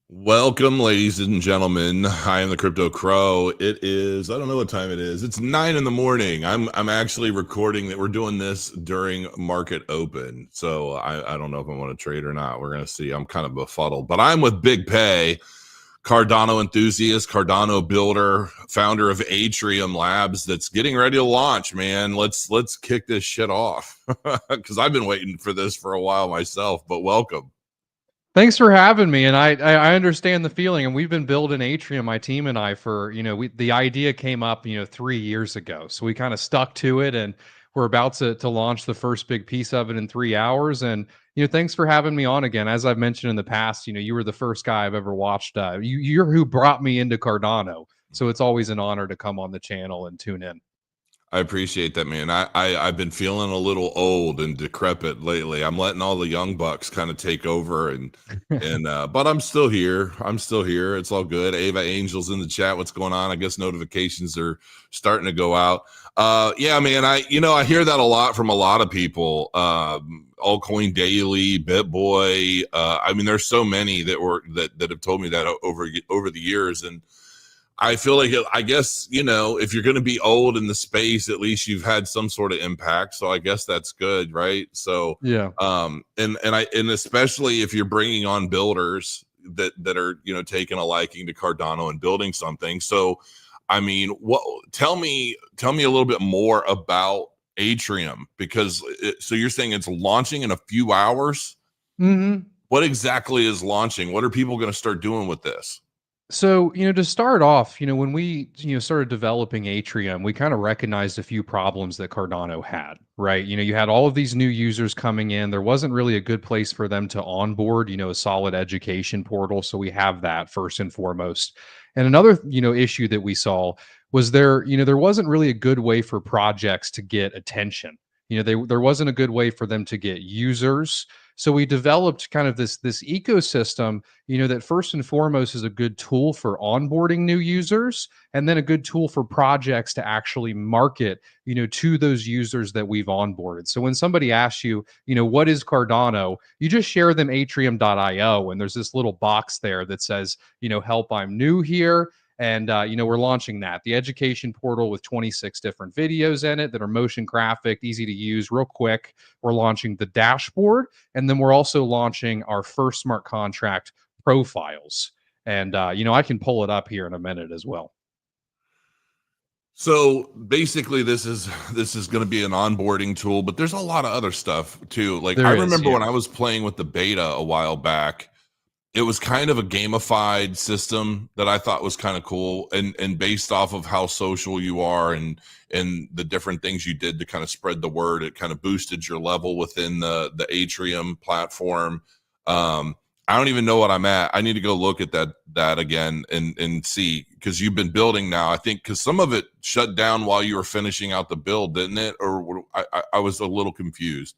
Welcome, ladies and gentlemen. I am the Crypto Crow. It is, I don't know what time it is. It's 9 in the morning. I'm actually recording that we're doing this during market open. So I don't know if I want to trade or not. We're gonna see. I'm kind of befuddled, but I'm with Big Pay, Cardano enthusiast, Cardano builder, founder of Atrium Labs that's getting ready to launch, man. Let's kick this shit off. Because I've been waiting for this for a while myself, but welcome. Thanks for having me, and I understand the feeling, and we've been building Atrium, my team and I, for the idea came up 3 years ago, so we kind of stuck to it, and we're about to launch the first big piece of it in 3 hours. And thanks for having me on again. As I've mentioned in the past, you were the first guy I've ever watched. You're who brought me into Cardano, so it's always an honor to come on the channel and tune in. I appreciate that, man. I've been feeling a little old and decrepit lately. I'm letting all the young bucks kind of take over and but I'm still here. I'm still here. It's all good. Ava Angel's in the chat. What's going on? I guess notifications are starting to go out. Yeah, man, I hear that a lot from a lot of people. Altcoin Daily, BitBoy. I mean, there's so many that have told me that over the years. And I feel like I guess, if you're going to be old in the space, at least you've had some sort of impact. So I guess that's good, right? So, Yeah. and especially if you're bringing on builders that are taking a liking to Cardano and building something. So, I mean, tell me a little bit more about Atrium, because so you're saying it's launching in a few hours. Hmm. What exactly is launching? What are people going to start doing with this? So, to start off, when we, started developing Atrium, we kind of recognized a few problems that Cardano had, right? You had all of these new users coming in. There wasn't really a good place for them to onboard, a solid education portal. So we have that first and foremost. And another, issue that we saw was there wasn't really a good way for projects to get attention. There wasn't a good way for them to get users. So we developed kind of this ecosystem that first and foremost is a good tool for onboarding new users, and then a good tool for projects to actually market to those users that we've onboarded. So when somebody asks you, what is Cardano, you just share them atrium.io, and there's this little box there that says, help, I'm new here. And we're launching that, the education portal, with 26 different videos in it that are motion graphic, easy to use, real quick. We're launching the dashboard, and then we're also launching our first smart contract profiles. And I can pull it up here in a minute as well. So basically, this is going to be an onboarding tool, but there's a lot of other stuff too. Like I There is, remember yeah. when I was playing with the beta a while back, it was kind of a gamified system that I thought was kind of cool, and based off of how social you are and the different things you did to kind of spread the word, it kind of boosted your level within the Atrium platform. I don't even know what I'm at. I need to go look at that again and see, because you've been building now. I think because some of it shut down while you were finishing out the build, didn't it? Or I was a little confused.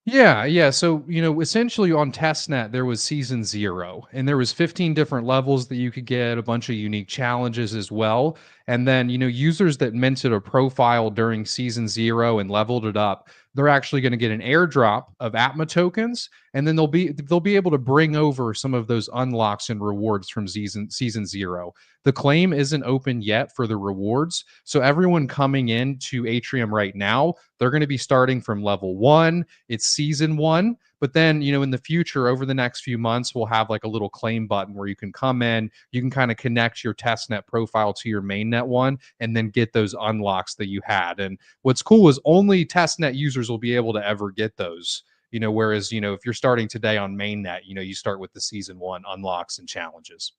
Yeah, yeah. So, essentially on testnet, there was season 0, and there was 15 different levels that you could get, a bunch of unique challenges as well. And then, users that minted a profile during season 0 and leveled it up, they're actually going to get an airdrop of ATMA tokens, and then they'll be able to bring over some of those unlocks and rewards from season 0. The claim isn't open yet for the rewards, so everyone coming in to Atrium right now, they're going to be starting from level 1. It's season 1, but then in the future, over the next few months, we'll have like a little claim button where you can come in, you can kind of connect your testnet profile to your mainnet one, and then get those unlocks that you had. And what's cool is only testnet users will be able to ever get those. Whereas if you're starting today on mainnet, you start with the season 1 unlocks and challenges.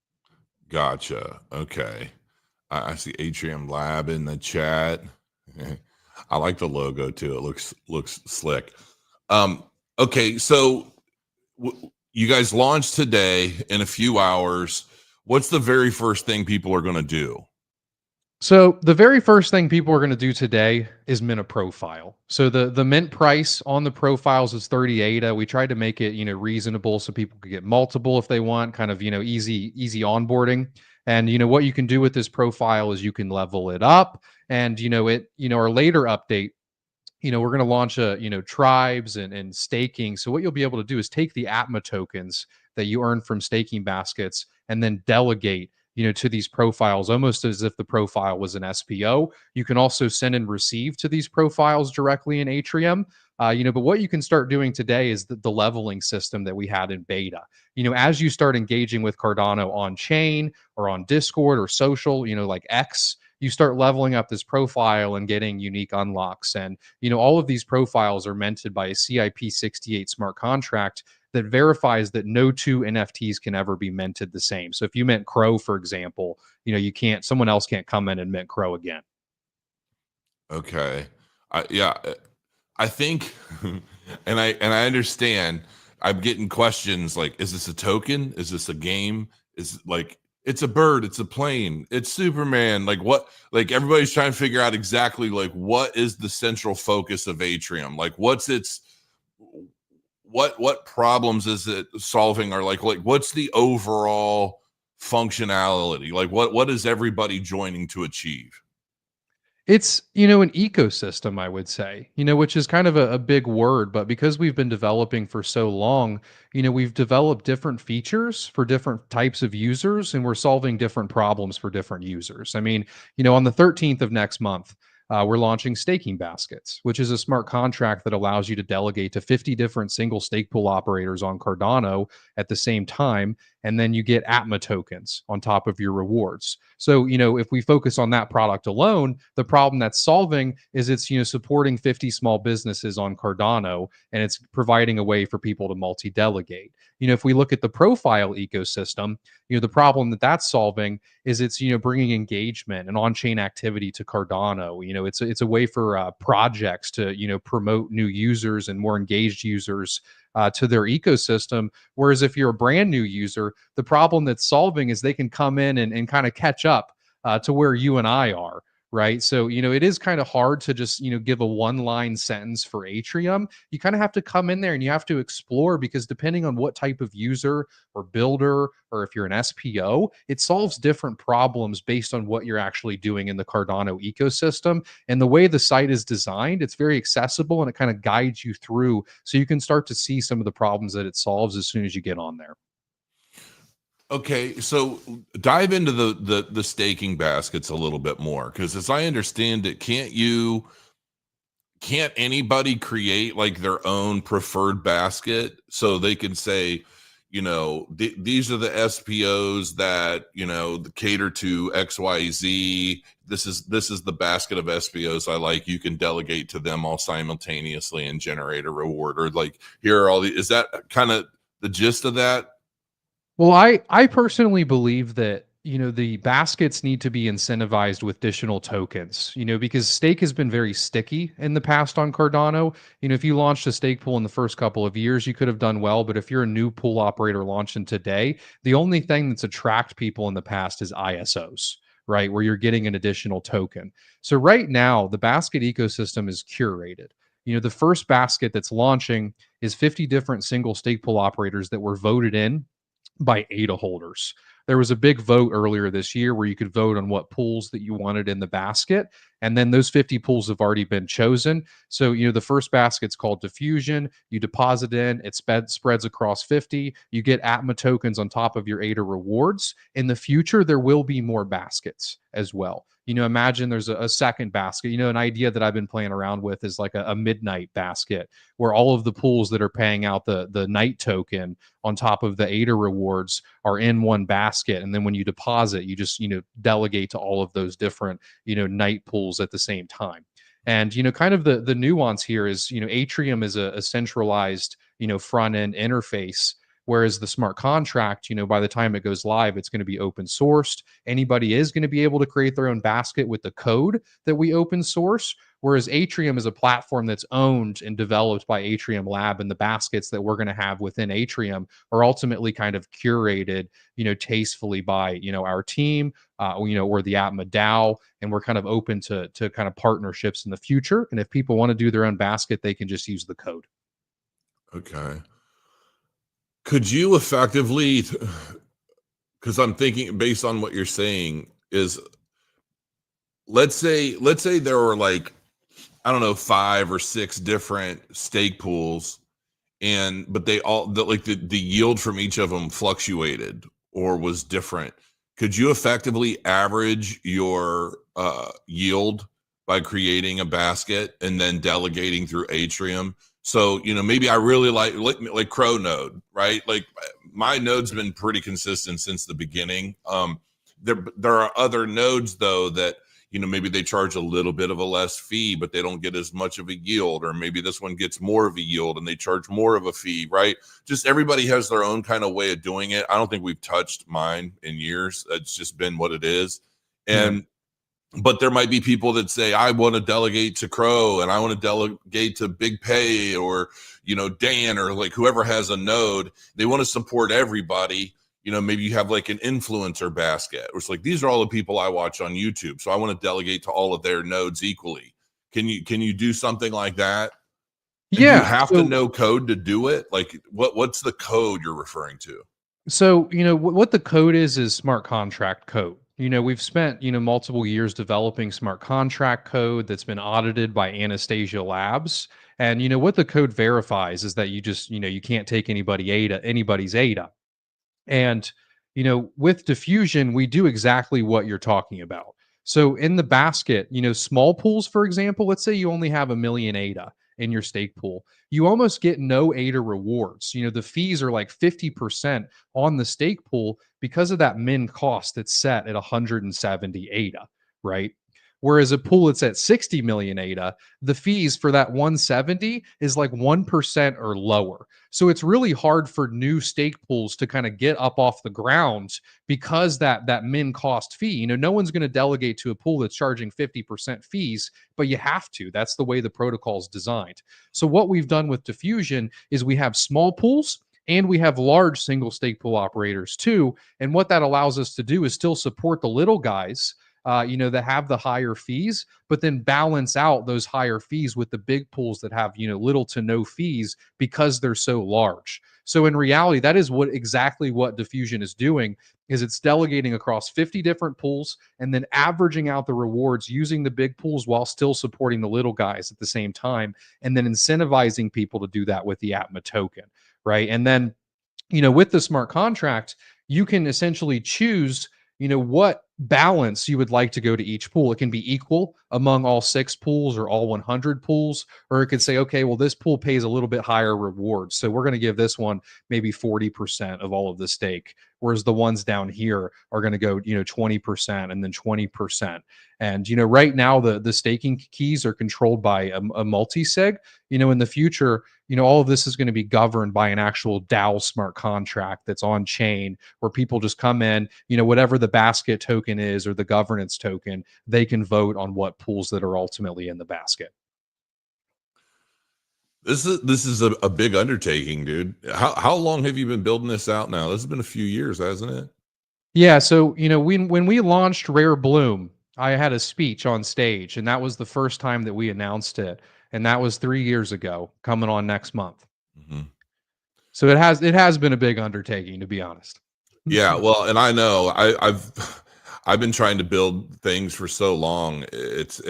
Gotcha. Okay. I see Atrium Lab in the chat. I like the logo too. It looks slick. Um, okay, so you guys launched today in a few hours. What's the very first thing people are going to do? So the very first thing people are going to do today is mint a profile. So the mint price on the profiles is 38. We tried to make it reasonable so people could get multiple if they want, kind of easy onboarding. And what you can do with this profile is you can level it up, and our later update, we're going to launch a tribes and staking. So what you'll be able to do is take the ATMA tokens that you earn from staking baskets and then delegate, to these profiles, almost as if the profile was an SPO. You can also send and receive to these profiles directly in Atrium. But what you can start doing today is the leveling system that we had in beta. As you start engaging with Cardano on chain or on Discord or social, like X, you start leveling up this profile and getting unique unlocks. And, all of these profiles are minted by a CIP68 smart contract that verifies that no two NFTs can ever be minted the same. So if you mint Crow, for example, someone else can't come in and mint Crow again. Okay. Yeah, I think, and I understand. I'm getting questions like, is this a token? Is this a game? Is like, it's a bird, it's a plane, it's Superman. Like what? Like everybody's trying to figure out exactly like what is the central focus of Atrium? Like what's its what problems is it solving, or like what's the overall functionality? Like what is everybody joining to achieve? It's, an ecosystem, I would say, which is kind of a big word, but because we've been developing for so long, we've developed different features for different types of users and we're solving different problems for different users. I mean, on the 13th of next month, we're launching staking baskets, which is a smart contract that allows you to delegate to 50 different single stake pool operators on Cardano at the same time. And then you get ATMA tokens on top of your rewards. So, if we focus on that product alone, the problem that's solving is it's, supporting 50 small businesses on Cardano and it's providing a way for people to multi delegate. If we look at the profile ecosystem, the problem that that's solving is it's, bringing engagement and on-chain activity to Cardano. It's a way for projects to, promote new users and more engaged users to their ecosystem. Whereas if you're a brand new user, the problem that's solving is they can come in and kind of catch up to where you and I are. Right. So, it is kind of hard to just, give a one line sentence for Atrium. You kind of have to come in there and you have to explore because depending on what type of user or builder, or if you're an SPO, it solves different problems based on what you're actually doing in the Cardano ecosystem. And the way the site is designed, it's very accessible and it kind of guides you through so you can start to see some of the problems that it solves as soon as you get on there. Okay, so dive into the staking baskets a little bit more, because as I understand it, can't anybody create like their own preferred basket so they can say, these are the SPOs that cater to XYZ. This is the basket of SPOs I like. You can delegate to them all simultaneously and generate a reward, or like here are all the. Is that kind of the gist of that? Well, I personally believe that the baskets need to be incentivized with additional tokens. Because stake has been very sticky in the past on Cardano. If you launched a stake pool in the first couple of years, you could have done well. But if you're a new pool operator launching today, the only thing that's attract people in the past is ISOs. Right, where you're getting an additional token. So right now, the basket ecosystem is curated. The first basket that's launching is 50 different single stake pool operators that were voted in by ADA holders. There was a big vote earlier this year where you could vote on what pools that you wanted in the basket. And then those 50 pools have already been chosen. So, the first basket's called Diffusion. You deposit in, it spreads across 50. You get ATMA tokens on top of your ADA rewards. In the future, there will be more baskets as well. Imagine there's a second basket. An idea that I've been playing around with is like a midnight basket where all of the pools that are paying out the night token on top of the ADA rewards are in one basket. And then when you deposit, you just, delegate to all of those different, night pools at the same time. And, kind of the nuance here is, Atrium is a centralized, front end interface. Whereas the smart contract, by the time it goes live, it's going to be open sourced. Anybody is going to be able to create their own basket with the code that we open source. Whereas Atrium is a platform that's owned and developed by Atrium Lab, and the baskets that we're going to have within Atrium are ultimately kind of curated, tastefully by, our team, or the Atma DAO, and we're kind of open to kind of partnerships in the future. And if people want to do their own basket, they can just use the code. Okay. Could you effectively, because I'm thinking based on what you're saying, is let's say there were like, I don't know, 5 or 6 different stake pools, but they all the yield from each of them fluctuated or was different. Could you effectively average your yield by creating a basket and then delegating through Atrium? So, maybe I really like Crow node, right? Like my node's been pretty consistent since the beginning. There are other nodes though that maybe they charge a little bit of a less fee, but they don't get as much of a yield, or maybe this one gets more of a yield and they charge more of a fee, right? Just everybody has their own kind of way of doing it. I don't think we've touched mine in years. It's just been what it is. Yeah. And but there might be people that say, I want to delegate to Crow and I want to delegate to Big Pay or, Dan or like whoever has a node. They want to support everybody. Maybe you have like an influencer basket. It's like, these are all the people I watch on YouTube. So I want to delegate to all of their nodes equally. Can you do something like that? And do you Yeah. have to know code to do it? Like what's the code you're referring to? So, what the code is smart contract code. We've spent, multiple years developing smart contract code that's been audited by Anastasia Labs. And, what the code verifies is that you just, you can't take anybody's ADA. And, with diffusion, we do exactly what you're talking about. So in the basket, small pools, for example, let's say you only have a million ADA in your stake pool, you almost get no ADA rewards. The fees are like 50% on the stake pool because of that min cost that's set at 170 ADA, right? Whereas a pool that's at 60 million ADA, the fees for that 170 is like 1% or lower. So it's really hard for new stake pools to kind of get up off the ground because that min cost fee. No one's going to delegate to a pool that's charging 50% fees, but you have to. That's the way the protocol is designed. So what we've done with diffusion is we have small pools and we have large single stake pool operators too. And what that allows us to do is still support the little guys, that have the higher fees, but then balance out those higher fees with the big pools that have, little to no fees because they're so large. So in reality, that is exactly what diffusion is doing is it's delegating across 50 different pools and then averaging out the rewards using the big pools while still supporting the little guys at the same time, and then incentivizing people to do that with the ATMA token, right? And then, with the smart contract, you can essentially choose, what balance you would like to go to each pool. It can be equal among all 6 pools or all 100 pools, or it could say, okay, well, this pool pays a little bit higher rewards. So we're going to give this one maybe 40% of all of the stake, whereas the ones down here are going to go, 20% and then 20%. And, right now the staking keys are controlled by a multi-sig. In the future, all of this is going to be governed by an actual DAO smart contract that's on chain where people just come in, whatever the basket token is or the governance token, they can vote on what pools that are ultimately in the basket. This is a big undertaking, dude. How long have you been building this out now? This has been a few years, hasn't it? Yeah, so when we launched Rare Bloom, I had a speech on stage, and that was the first time that we announced it, and that was 3 years ago, coming on next month. Mm-hmm. So it has been a big undertaking, to be honest. Yeah, well, and I know I've been trying to build things for so long. It's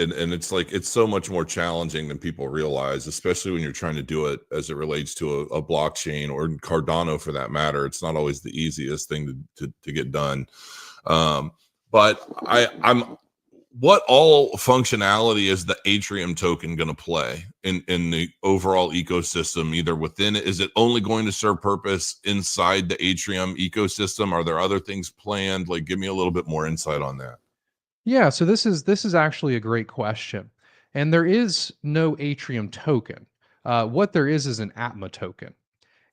like it's so much more challenging than people realize, especially when you're trying to do it as it relates to a blockchain or Cardano for that matter. It's not always the easiest thing to get done. But I'm what all functionality is the Atrium token going to play in the overall ecosystem, either within it? Is it only going to serve purpose inside the Atrium ecosystem? Are there other things planned? Like, give me a little bit more insight on that. Yeah, so this is actually a great question. And there is no Atrium token. What there is an ATMA token.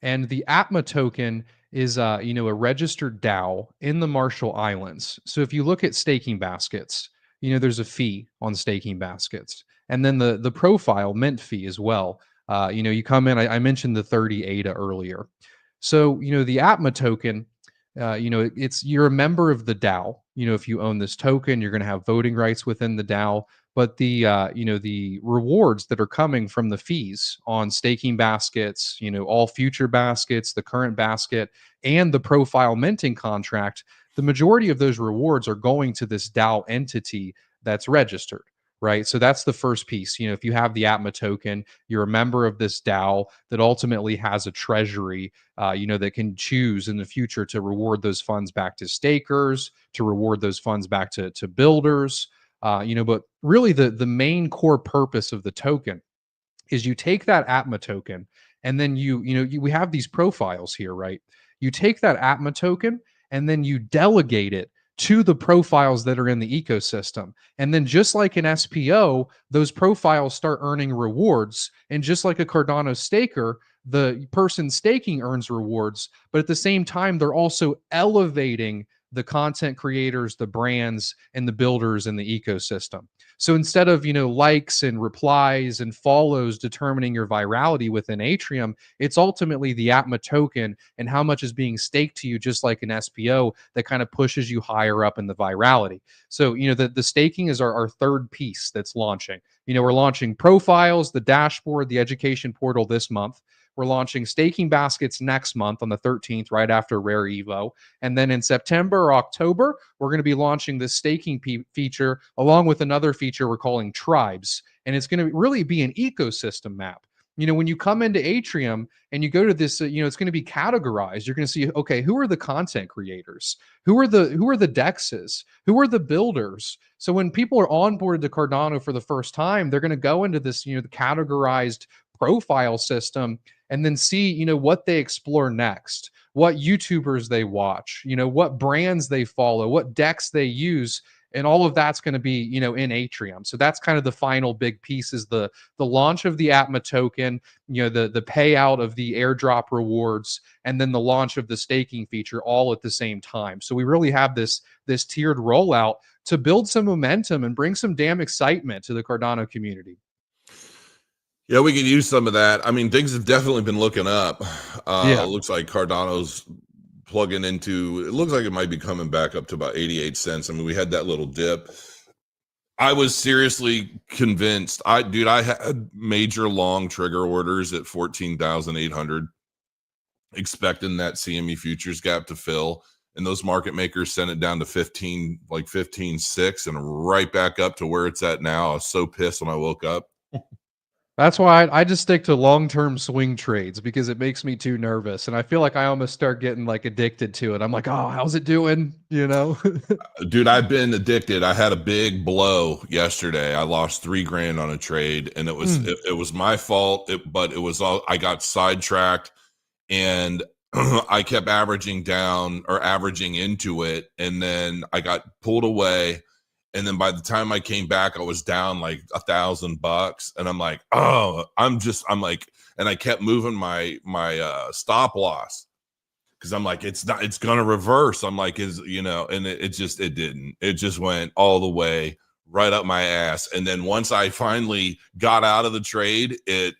And the ATMA token is, a registered DAO in the Marshall Islands. So if you look at staking baskets, there's a fee on staking baskets, and then the profile mint fee as well. You come in. I mentioned the 30 ADA earlier. So the ATMA token, it's you're a member of the DAO. If you own this token, you're going to have voting rights within the DAO. But the rewards that are coming from the fees on staking baskets, all future baskets, the current basket, and the profile minting contract, the majority of those rewards are going to this DAO entity that's registered, right? So that's the first piece. If you have the ATMA token, you're a member of this DAO that ultimately has a treasury, that can choose in the future to reward those funds back to stakers, to reward those funds back to builders. But really the main core purpose of the token is you take that ATMA token and then we have these profiles here, right? You take that ATMA token and then you delegate it to the profiles that are in the ecosystem. And then just like an SPO, those profiles start earning rewards. And just like a Cardano staker, the person staking earns rewards, but at the same time, they're also elevating the content creators, the brands, and the builders in the ecosystem. So instead of, likes and replies and follows determining your virality within Atrium, it's ultimately the ATMA token and how much is being staked to you, just like an SPO, that kind of pushes you higher up in the virality. So, the staking is our third piece that's launching. We're launching profiles, the dashboard, the education portal this month. We're launching staking baskets next month on the 13th, right after Rare Evo. And then in September or October, we're going to be launching this staking feature along with another feature we're calling tribes. And it's going to really be an ecosystem map. When you come into Atrium and you go to this, it's going to be categorized. You're going to see, okay, who are the content creators? Who are the dexes? Who are the builders? So when people are onboarded to Cardano for the first time, they're going to go into this, the categorized profile system and then see, what they explore next, what YouTubers they watch, what brands they follow, what decks they use. And all of that's going to be, in Atrium. So that's kind of the final big piece, is the launch of the ATMA token, the payout of the airdrop rewards, and then the launch of the staking feature all at the same time. So we really have this tiered rollout to build some momentum and bring some damn excitement to the Cardano community. Yeah, we could use some of that. I mean, things have definitely been looking up. Yeah. Looks like Cardano's plugging into, it looks like it might be coming back up to about 88 cents. I mean, we had that little dip. I was seriously convinced. I had major long trigger orders at 14,800, expecting that CME futures gap to fill. And those market makers sent it down to 15.6 and right back up to where it's at now. I was so pissed when I woke up. That's why I just stick to long-term swing trades, because it makes me too nervous. And I feel like I almost start getting like addicted to it. I'm like, oh, how's it doing? Dude, I've been addicted. I had a big blow yesterday. I lost $3,000 on a trade, and it was my fault. But it was all, I got sidetracked, and I kept averaging down or averaging into it, and then I got pulled away. And then by the time I came back, I was down like $1,000, and I'm like, oh, I'm like, and I kept moving my stop loss, because I'm like, it's gonna reverse. I'm like, and it didn't. It just went all the way right up my ass. And then once I finally got out of the trade, it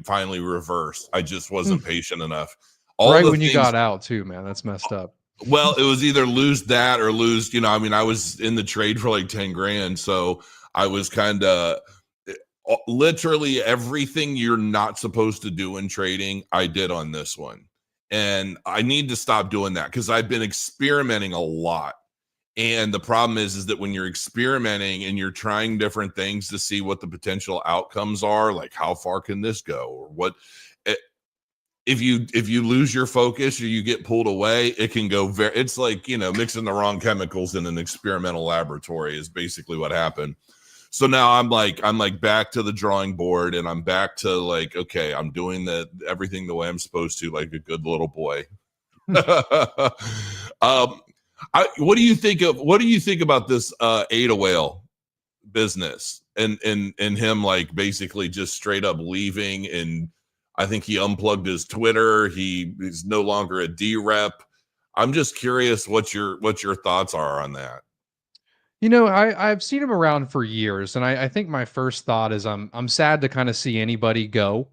finally reversed. I just wasn't patient enough. Right when you got out too, man. That's messed up. Well, it was either lose that or lose, I mean, I was in the trade for like 10 grand. So I was kind of literally everything you're not supposed to do in trading, I did on this one. And I need to stop doing that, because I've been experimenting a lot. And the problem is that when you're experimenting and you're trying different things to see what the potential outcomes are, like how far can this go, or what, if you lose your focus or you get pulled away, it can go it's like, mixing the wrong chemicals in an experimental laboratory is basically what happened. So now I'm like back to the drawing board, and I'm back to like, okay, I'm doing everything the way I'm supposed to, like a good little boy. What do you think about this Ada Whale business and him like basically just straight up leaving? And I think he unplugged his Twitter. He's no longer a D-rep. I'm just curious what your thoughts are on that. I've seen him around for years, and I think my first thought is I'm sad to kind of see anybody go.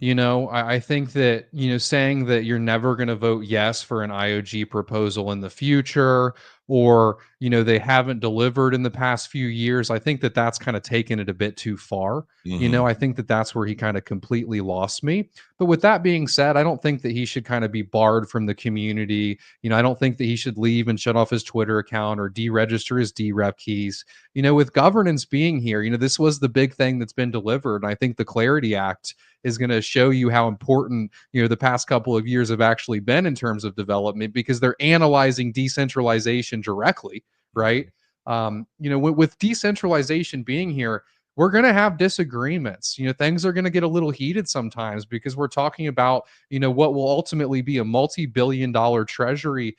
I think that, saying that you're never going to vote yes for an IOG proposal in the future, or they haven't delivered in the past few years. I think that that's kind of taken it a bit too far. Hmm. I think that that's where he kind of completely lost me. But with that being said, I don't think that he should kind of be barred from the community. I don't think that he should leave and shut off his Twitter account or deregister his DREP keys. With governance being here, this was the big thing that's been delivered. And I think the Clarity Act is going to show you how important, the past couple of years have actually been in terms of development, because they're analyzing decentralization directly, right? With decentralization being here, we're going to have disagreements. Things are going to get a little heated sometimes, because we're talking about, what will ultimately be a multi-billion-dollar treasury,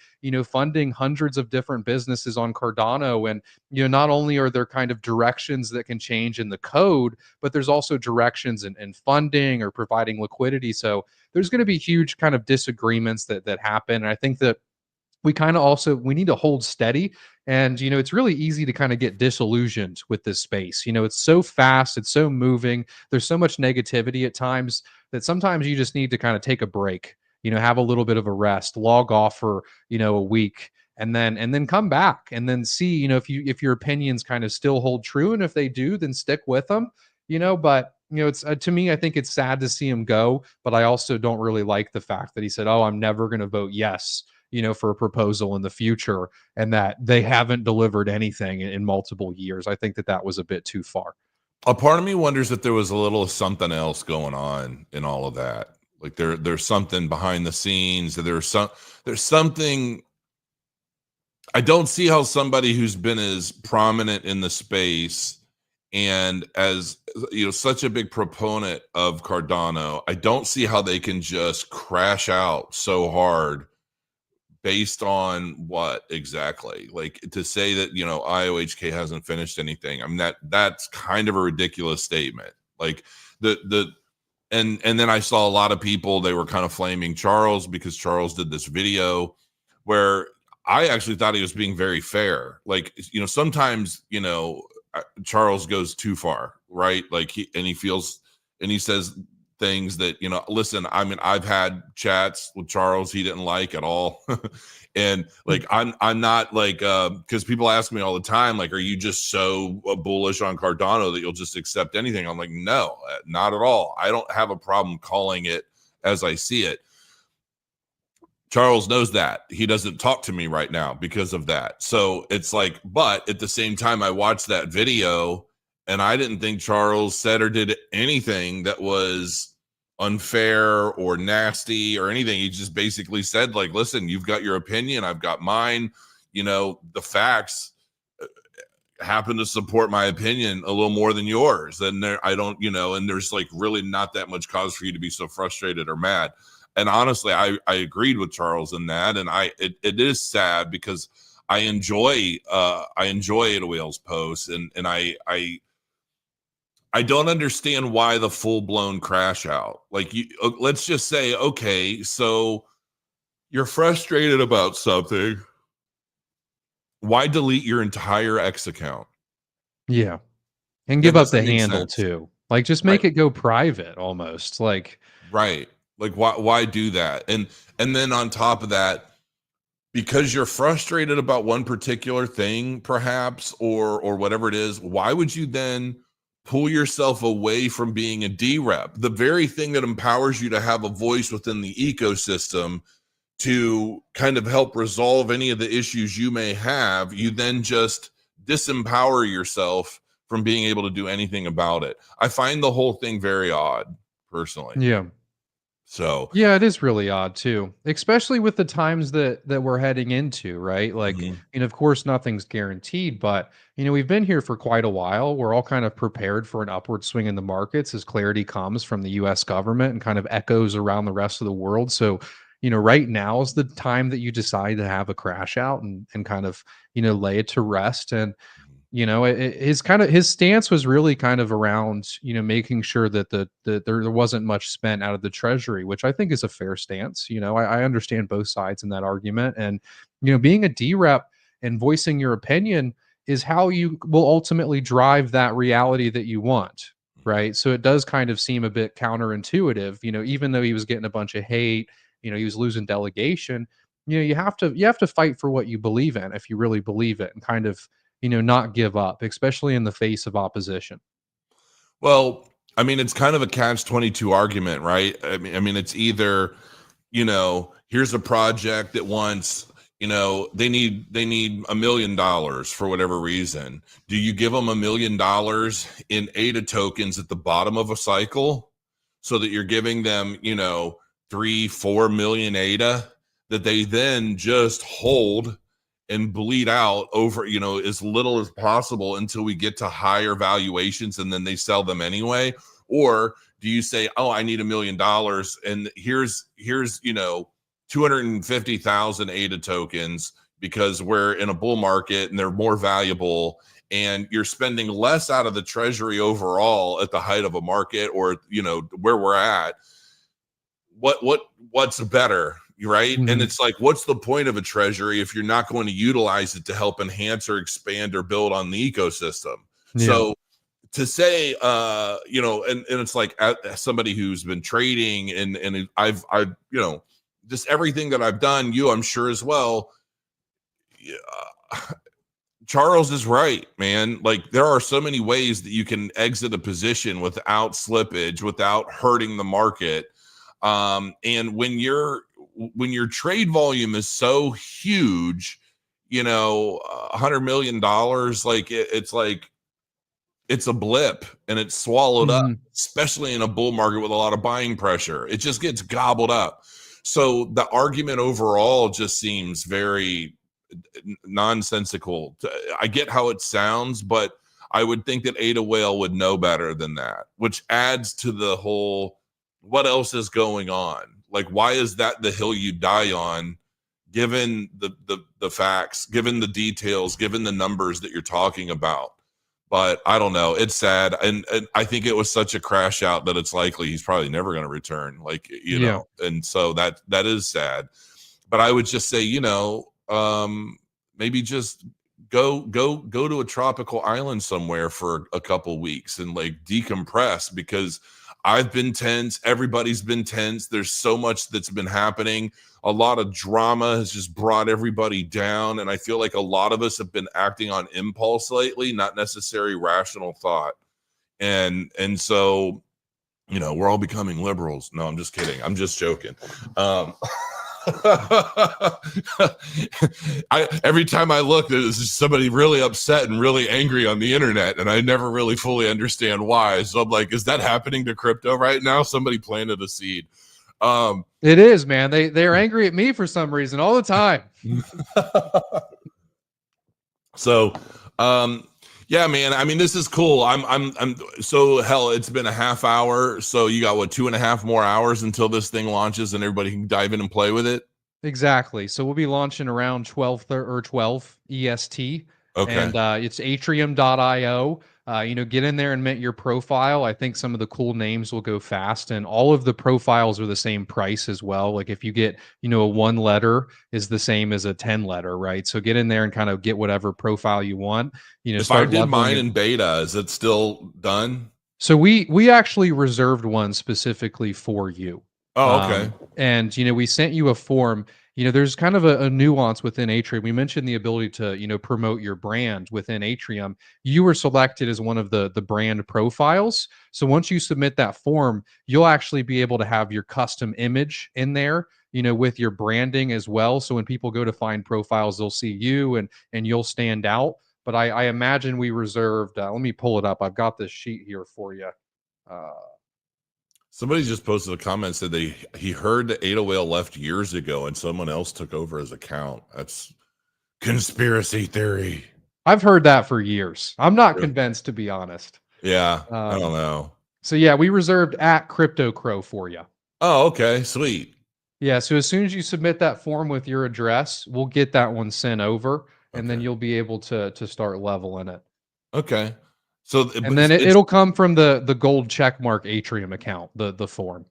funding hundreds of different businesses on Cardano. And, not only are there kind of directions that can change in the code, but there's also directions in funding or providing liquidity. So there's going to be huge kind of disagreements that happen. And I think that we need to hold steady. And it's really easy to kind of get disillusioned with this space. It's so fast, it's so moving, there's so much negativity at times, that sometimes you just need to kind of take a break, have a little bit of a rest, log off for a week, and then come back and then see, if your opinions kind of still hold true. And if they do, then stick with them. But it's to me, I think it's sad to see him go, but I also don't really like the fact that he said, oh, I'm never going to vote yes, for a proposal in the future, and that they haven't delivered anything in multiple years. I think that that was a bit too far. A part of me wonders if there was a little something else going on in all of that. Like there's something behind the scenes. There's something. I don't see how somebody who's been as prominent in the space and as such a big proponent of Cardano, I don't see how they can just crash out so hard based on what exactly. Like, to say that IOHK hasn't finished anything, I mean, that's kind of a ridiculous statement. Like, the and then I saw a lot of people, they were kind of flaming Charles because Charles did this video where I actually thought he was being very fair. Like, sometimes Charles goes too far, right? Like, he feels, and he says things that, listen, I mean, I've had chats with Charles he didn't like at all. And like, I'm not like, because people ask me all the time, like, are you just so bullish on Cardano that you'll just accept anything? I'm like, no, not at all. I don't have a problem calling it as I see it. Charles knows that. He doesn't talk to me right now because of that. So it's like, but at the same time, I watched that video and I didn't think Charles said or did anything that was unfair or nasty or anything. He just basically said, like, listen, you've got your opinion, I've got mine. The facts happen to support my opinion a little more than yours. And I don't, and there's like really not that much cause for you to be so frustrated or mad. And honestly, I agreed with Charles in that. And it is sad because I enjoy Ada Whale's posts, and I don't understand why the full-blown crash out. Like, let's just say, okay, so you're frustrated about something. Why delete your entire X account? Yeah. And That give up doesn't the make handle sense. too. Like, just Right. make it go private almost. Like, Right. Like, why do that? And then on top of that, because you're frustrated about one particular thing, perhaps, or whatever it is, why would you then pull yourself away from being a D-rep? The very thing that empowers you to have a voice within the ecosystem to kind of help resolve any of the issues you may have, you then just disempower yourself from being able to do anything about it. I find the whole thing very odd, personally. yeah. So, Yeah, it is really odd too, especially with the times that we're heading into, right? Like, mhm. of course, nothing's guaranteed, but we've been here for quite a while. We're all kind of prepared for an upward swing in the markets as clarity comes from the U.S. government and kind of echoes around the rest of the world. So, right now is the time that you decide to have a crash out and kind of lay it to rest. And his stance was really kind of around making sure that there wasn't much spent out of the treasury, which I think is a fair stance. I understand both sides in that argument. And being a D-rep and voicing your opinion is how you will ultimately drive that reality that you want, right? So it does kind of seem a bit counterintuitive. Even though he was getting a bunch of hate, he was losing delegation, you have to fight for what you believe in if you really believe it, and kind of, not give up, especially in the face of opposition. Well, I mean, it's kind of a catch-22 argument, right? I mean, it's either, here's a project that wants, they need $1 million for whatever reason. Do you give them $1 million in ADA tokens at the bottom of a cycle so that you're giving them, 3-4 million ADA that they then just hold and bleed out over, as little as possible until we get to higher valuations and then they sell them anyway? Or do you say, oh, I need $1 million and here's 250,000 ADA tokens because we're in a bull market and they're more valuable, and you're spending less out of the treasury overall at the height of a market, or where we're at? What's better, right? And it's like, what's the point of a treasury if you're not going to utilize it to help enhance or expand or build on the ecosystem? Yeah. So to say, and it's like, as somebody who's been trading and I've just everything that I've done, I'm sure as well. Charles is right, man. Like, there are so many ways that you can exit a position without slippage, without hurting the market. And when your trade volume is so huge, $100 million, like it's like, it's a blip and it's swallowed up, especially in a bull market with a lot of buying pressure. It just gets gobbled up. So the argument overall just seems very nonsensical. I get how it sounds, but I would think that Ada Whale would know better than that, which adds to the whole, what else is going on? Like, why is that the hill you die on, given the facts, given the details, given the numbers that you're talking about? But I don't know. It's sad. And I think it was such a crash out that it's likely he's probably never going to return. Like, know, and so that is sad. But I would just say, maybe just go to a tropical island somewhere for a couple weeks and like decompress, because I've been tense. Everybody's been tense. There's so much that's been happening. A lot of drama has just brought everybody down. And I feel like a lot of us have been acting on impulse lately, not necessary rational thought. And so, we're all becoming liberals. No, I'm just kidding. I'm just joking. Every time I look, there's somebody really upset and really angry on the internet, and I never really fully understand why. So I'm like, is that happening to crypto right now? Somebody planted a seed. It is, man. They're angry at me for some reason all the time. So, yeah, man. I mean, this is cool. I'm so, hell, it's been a half hour. So you got 2.5 more hours until this thing launches and everybody can dive in and play with it. Exactly. So we'll be launching around 12 EST. Okay. And it's atrium.io. Get in there and mint your profile. I think some of the cool names will go fast, and all of the profiles are the same price as well. Like, if you get, a 1 letter is the same as a 10 letter, right? So get in there and kind of get whatever profile you want. If I did mine in beta, is it still done? So we actually reserved one specifically for you. Oh, okay. And, we sent you a form. There's kind of a nuance within Atrium. We mentioned the ability to, promote your brand within Atrium. You were selected as one of the brand profiles. So once you submit that form, you'll actually be able to have your custom image in there, with your branding as well. So when people go to find profiles, they'll see you and you'll stand out. But I imagine we reserved, let me pull it up. I've got this sheet here for you. Somebody just posted a comment, said he heard that Ada Whale left years ago and someone else took over his account. That's conspiracy theory. I've heard that for years. I'm not convinced, to be honest. Yeah, I don't know. So yeah, we reserved at Crypto Crow for you. Oh, okay, sweet. Yeah, so as soon as you submit that form with your address, we'll get that one sent over, and then you'll be able to start leveling it. Okay. So, and then it'll come from the gold checkmark Atrium account, the form.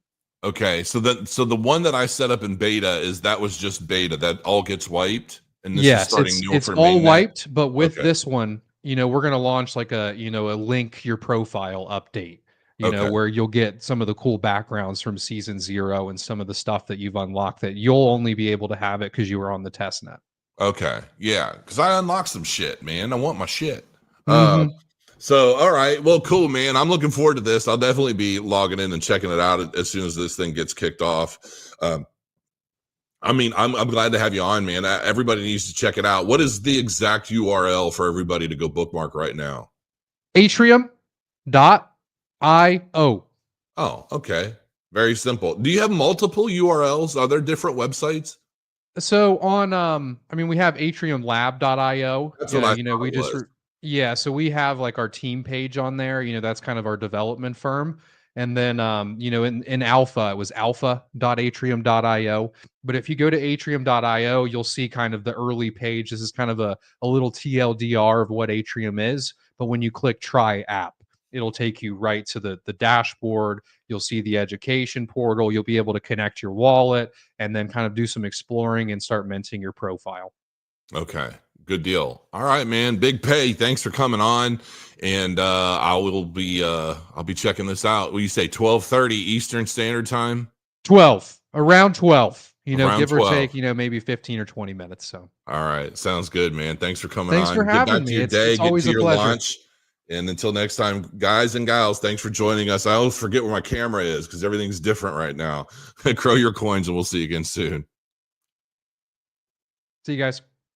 Okay, so the one that I set up in beta was just beta. That all gets wiped, and this is starting new. It's all wiped, but with this one, we're gonna launch like a link your profile update. Okay. where you'll get some of the cool backgrounds from season 0 and some of the stuff that you've unlocked that you'll only be able to have it because you were on the test net. Okay. Yeah. Because I unlocked some shit, man. I want my shit. Uh, Hmm. so, all right. Well, cool, man. I'm looking forward to this. I'll definitely be logging in and checking it out as soon as this thing gets kicked off. Um, I mean, I'm glad to have you on, man. Everybody needs to check it out. What is the exact URL for everybody to go bookmark right now? Atrium.io. Oh, okay. Very simple. Do you have multiple URLs? Are there different websites? So on I mean we have atriumlab.io. That's what I We thought it just was. yeah, so we have like our team page on there, that's kind of our development firm. And then in alpha it was alpha.atrium.io. But if you go to atrium.io, you'll see kind of the early page. This is kind of a little TLDR of what Atrium is, but when you click try app, it'll take you right to the dashboard. You'll see the education portal. You'll be able to connect your wallet and then kind of do some exploring and start minting your profile. Okay. Good deal. All right, man. Big pay. Thanks for coming on. And I'll be checking this out. What do you say, 12:30 Eastern Standard Time? 12, around 12, Around give or 12. take, maybe 15 or 20 minutes. So All right. Sounds good, man. Thanks for coming thanks for on. Get back having to me. your It's day, get always to a your pleasure. lunch. And until next time, guys and gals, thanks for joining us. I always forget where my camera is because everything's different right now. Crow your coins, and we'll see you again soon. See you guys.